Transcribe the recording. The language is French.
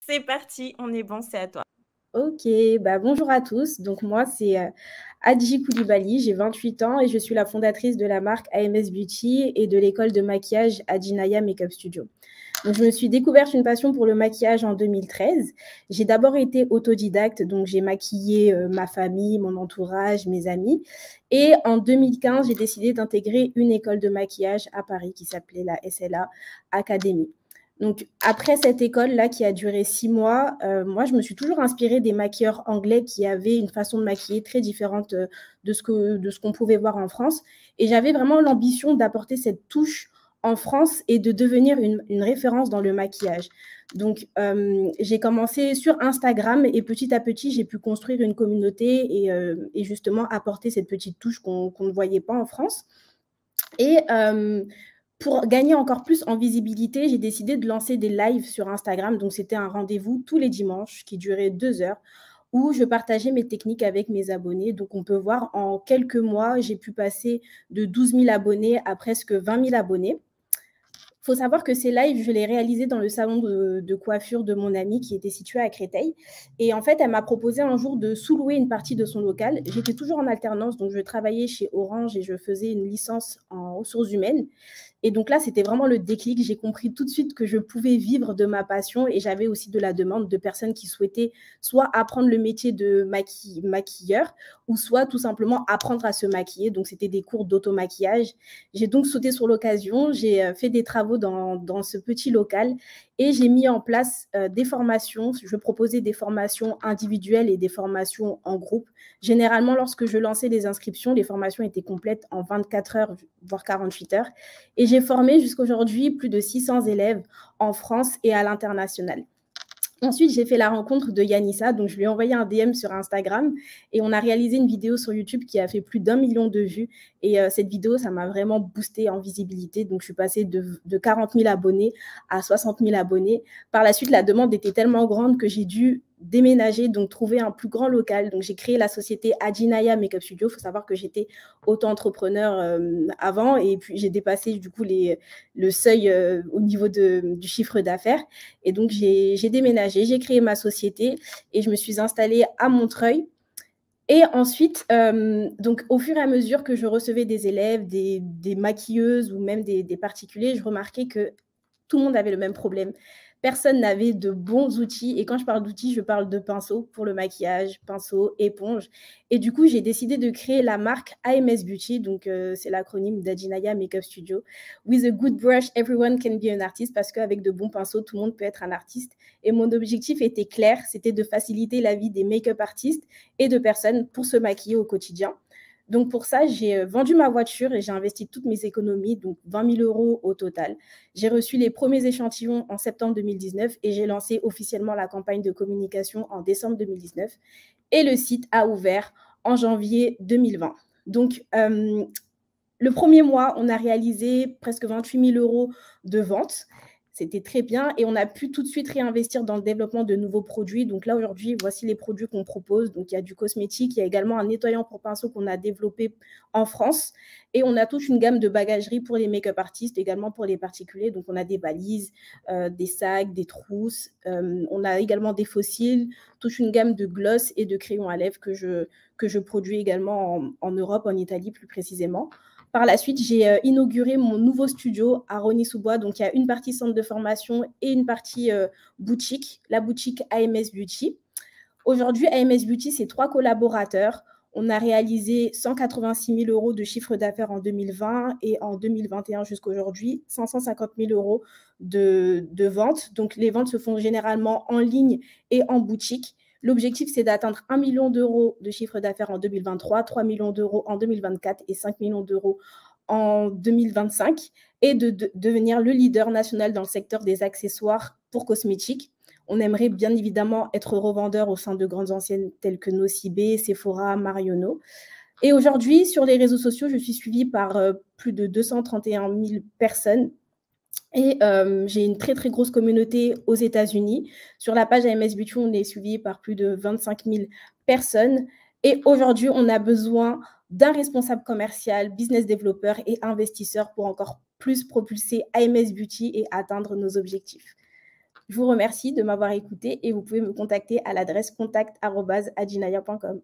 C'est parti, on est bon, c'est à toi. Ok, bonjour à tous. Donc moi, c'est Adji Koulibaly, j'ai 28 ans et je suis la fondatrice de la marque AMS Beauty et de l'école de maquillage Adjinaya Makeup Studio. Donc je me suis découverte une passion pour le maquillage en 2013. J'ai d'abord été autodidacte, donc j'ai maquillé ma famille, mon entourage, mes amis. Et en 2015, j'ai décidé d'intégrer une école de maquillage à Paris qui s'appelait la SLA Academy. Donc, après cette école-là qui a duré 6 mois, moi, je me suis toujours inspirée des maquilleurs anglais qui avaient une façon de maquiller très différente de ce qu'on pouvait voir en France. Et j'avais vraiment l'ambition d'apporter cette touche en France et de devenir une référence dans le maquillage. Donc, j'ai commencé sur Instagram et petit à petit, j'ai pu construire une communauté et justement apporter cette petite touche qu'on ne voyait pas en France. Et pour gagner encore plus en visibilité, j'ai décidé de lancer des lives sur Instagram. Donc, c'était un rendez-vous tous les dimanches qui durait 2 heures où je partageais mes techniques avec mes abonnés. Donc, on peut voir en quelques mois, j'ai pu passer de 12 000 abonnés à presque 20 000 abonnés. Il faut savoir que ces lives, je les réalisais dans le salon de coiffure de mon amie qui était situé à Créteil. Et en fait, elle m'a proposé un jour de sous-louer une partie de son local. J'étais toujours en alternance, donc je travaillais chez Orange et je faisais une licence en ressources humaines. Et donc là, c'était vraiment le déclic. J'ai compris tout de suite que je pouvais vivre de ma passion et j'avais aussi de la demande de personnes qui souhaitaient soit apprendre le métier de maquilleur ou soit tout simplement apprendre à se maquiller. Donc, c'était des cours d'auto-maquillage. J'ai donc sauté sur l'occasion. J'ai fait des travaux dans ce petit local et j'ai mis en place des formations. Je proposais des formations individuelles et des formations en groupe. Généralement, lorsque je lançais les inscriptions, les formations étaient complètes en 24 heures, voire 48 heures. Et j'ai formé jusqu'à aujourd'hui plus de 600 élèves en France et à l'international. Ensuite, j'ai fait la rencontre de Yanissa, donc je lui ai envoyé un DM sur Instagram et on a réalisé une vidéo sur YouTube qui a fait plus d'1 million de vues. Et cette vidéo, ça m'a vraiment boosté en visibilité. Donc, je suis passée de 40 000 abonnés à 60 000 abonnés. Par la suite, la demande était tellement grande que j'ai dû déménager, donc trouver un plus grand local. Donc, j'ai créé la société Adjinaya Makeup Studio. Il faut savoir que j'étais auto-entrepreneur avant et puis j'ai dépassé du coup le seuil au niveau du chiffre d'affaires. Et donc, j'ai déménagé, j'ai créé ma société et je me suis installée à Montreuil. Et ensuite, donc au fur et à mesure que je recevais des élèves, des maquilleuses ou même des particuliers, je remarquais que tout le monde avait le même problème. Personne n'avait de bons outils. Et quand je parle d'outils, je parle de pinceaux pour le maquillage, pinceaux, éponges. Et du coup, j'ai décidé de créer la marque AMS Beauty. Donc, c'est l'acronyme d'Adjinaya Makeup Studio. With a good brush, everyone can be an artist. Parce qu'avec de bons pinceaux, tout le monde peut être un artiste. Et mon objectif était clair, c'était de faciliter la vie des make-up artistes et de personnes pour se maquiller au quotidien. Donc, pour ça, j'ai vendu ma voiture et j'ai investi toutes mes économies, donc 20 000 euros au total. J'ai reçu les premiers échantillons en septembre 2019 et j'ai lancé officiellement la campagne de communication en décembre 2019. Et le site a ouvert en janvier 2020. Donc, le premier mois, on a réalisé presque 28 000 euros de vente. C'était très bien et on a pu tout de suite réinvestir dans le développement de nouveaux produits. Donc là, aujourd'hui, voici les produits qu'on propose. Donc, il y a du cosmétique, il y a également un nettoyant pour pinceau qu'on a développé en France et on a toute une gamme de bagagerie pour les make-up artistes, également pour les particuliers. Donc, on a des valises, des sacs, des trousses. On a également des fossiles, toute une gamme de gloss et de crayons à lèvres que je produis également en Europe, en Italie plus précisément. Par la suite, j'ai inauguré mon nouveau studio à Rosny-sous-Bois. Donc, il y a une partie centre de formation et une partie boutique, la boutique AMS Beauty. Aujourd'hui, AMS Beauty, c'est 3 collaborateurs. On a réalisé 186 000 euros de chiffre d'affaires en 2020 et en 2021 jusqu'à aujourd'hui, 550 000 euros de ventes. Donc, les ventes se font généralement en ligne et en boutique. L'objectif, c'est d'atteindre 1 million d'euros de chiffre d'affaires en 2023, 3 millions d'euros en 2024 et 5 millions d'euros en 2025 et de devenir le leader national dans le secteur des accessoires pour cosmétiques. On aimerait bien évidemment être revendeur au sein de grandes enseignes telles que Nocibé, Sephora, Marionneau. Et aujourd'hui, sur les réseaux sociaux, je suis suivie par plus de 231 000 personnes. Et j'ai une très, très grosse communauté aux États-Unis. Sur la page AMS Beauty, on est suivi par plus de 25 000 personnes. Et aujourd'hui, on a besoin d'un responsable commercial, business développeur et investisseur pour encore plus propulser AMS Beauty et atteindre nos objectifs. Je vous remercie de m'avoir écouté et vous pouvez me contacter à l'adresse contact@adjinaya.com.